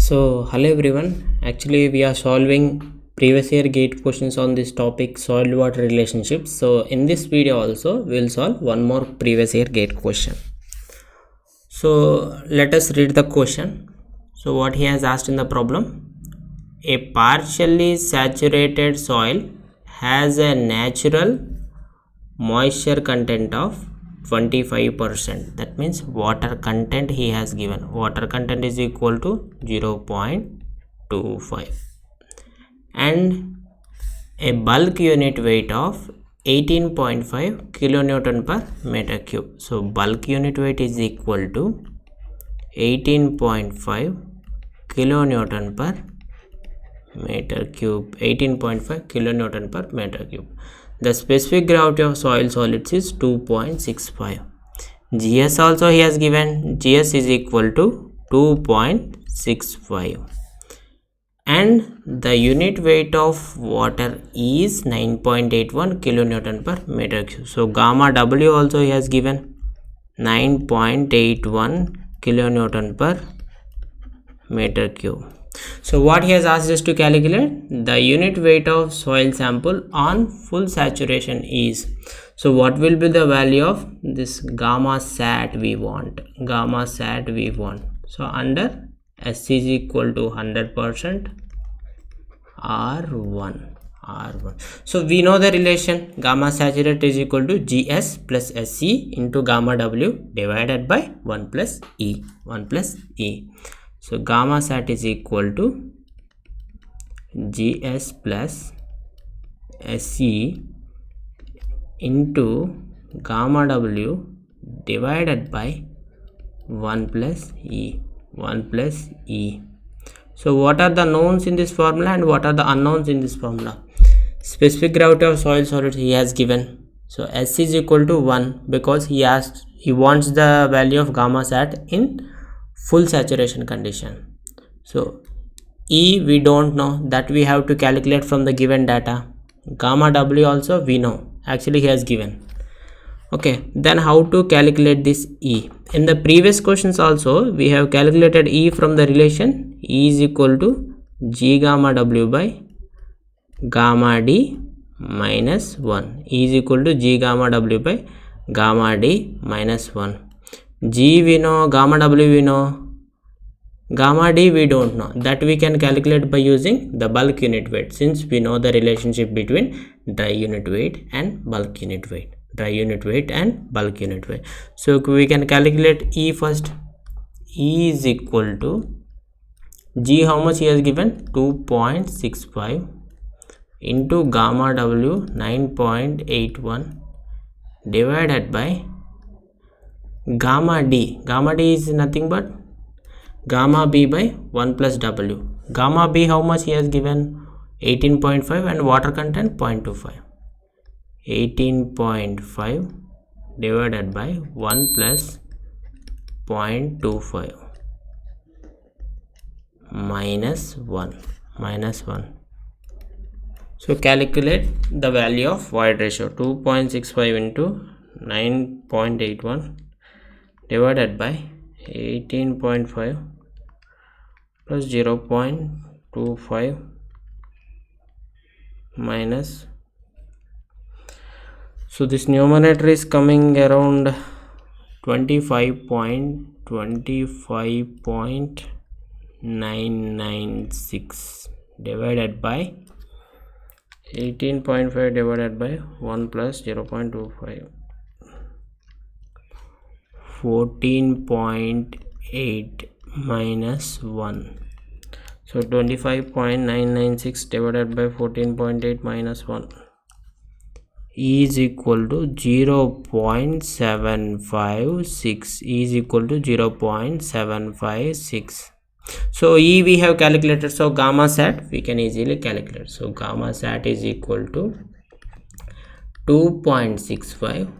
Hello everyone. Actually, we are solving previous year GATE questions on this topic, soil water relationships. So in this video also, we will solve one more previous year GATE question. So let us read the question. So what he has asked in the problem: a partially saturated soil has a natural moisture content of 25%. That means water content he has given. Water content is equal to 0.25 and a bulk unit weight of 18.5 kilonewton per meter cube. So bulk unit weight is equal to 18.5 kilonewton per meter cube. 18.5 kilonewton per meter cube. The specific gravity of soil solids is 2.65. GS also he has given. GS is equal to 2.65 and the unit weight of water is 9.81 kilonewton per meter cube. So gamma W also he has given 9.81 kilonewton per meter cube. So what he has asked us to calculate the unit weight of soil sample on full saturation is. So what will be the value of this gamma sat we want? Gamma sat we want. So under S is equal to 100% R1. So we know the relation gamma saturated is equal to GS plus SE into gamma W divided by 1 plus E. 1 plus E. So gamma sat is equal to GS plus SE into gamma W divided by 1 plus E. 1 plus E. So what are the knowns in this formula and what are the unknowns in this formula? Specific gravity of soil solids he has given. So S is equal to 1 because he wants the value of gamma sat in full saturation condition. So E we don't know, that we have to calculate from the given data. Gamma W also we know, actually he has given. Okay, then how to calculate this E? In the previous questions also we have calculated E from the relation E is equal to G gamma W by gamma D minus 1. E is equal to G gamma W by gamma D minus 1. G we know, gamma W we know, gamma D we don't know. That we can calculate by using the bulk unit weight, since we know the relationship between dry unit weight and bulk unit weight. Dry unit weight and bulk unit weight. So we can calculate E first. E is equal to G, how much he has given? 2.65 into gamma W 9.81 divided by gamma D. Gamma D is nothing but gamma B by 1 plus W. Gamma B how much he has given? 18.5 and water content 0.25. 18.5 divided by 1 plus 0.25 minus 1. So calculate the value of void ratio. 2.65 into 9.81 divided by 18.5 plus 0.25 minus. So this numerator is coming around 25.996 divided by 18.5 divided by 1 plus 0.25. 14.8 minus 1. So 25.996 divided by 14.8 minus 1 is equal to 0.756. is equal to 0.756. So E we have calculated. So gamma sat we can easily calculate. So gamma sat is equal to 2.65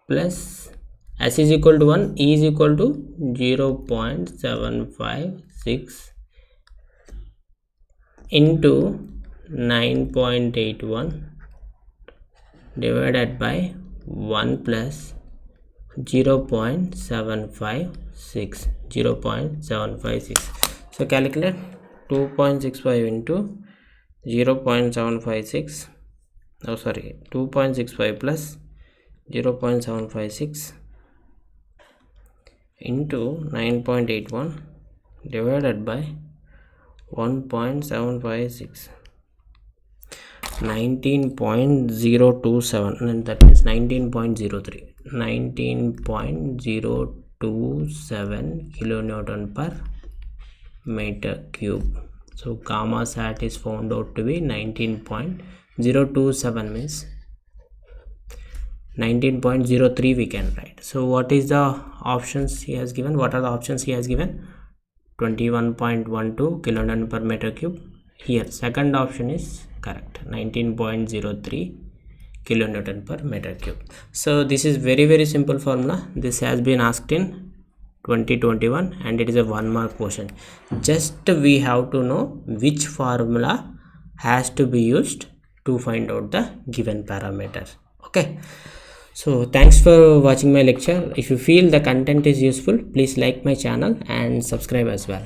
plus S is equal to 1, E is equal to 0.756 into 9.81 divided by 1 plus 0.756. So calculate 2.65 into 0.756. Oh, sorry, 2.65 plus 0.756 into 9.81 divided by 1.756. 19.027, and that means 19.03, 19.027 kilonewton per meter cube. So gamma sat is found out to be 19.027, means 19.03 we can write. So what is the options he has given? What are the options he has given? 21.12 kilonewton per meter cube. Here second option is correct, 19.03 kilonewton per meter cube. So this is very simple formula. This has been asked in 2021 and it is a 1 mark question. Just we have to know which formula has to be used to find out the given parameter. Okay, so thanks for watching my lecture. If you feel the content is useful, please like my channel and subscribe as well.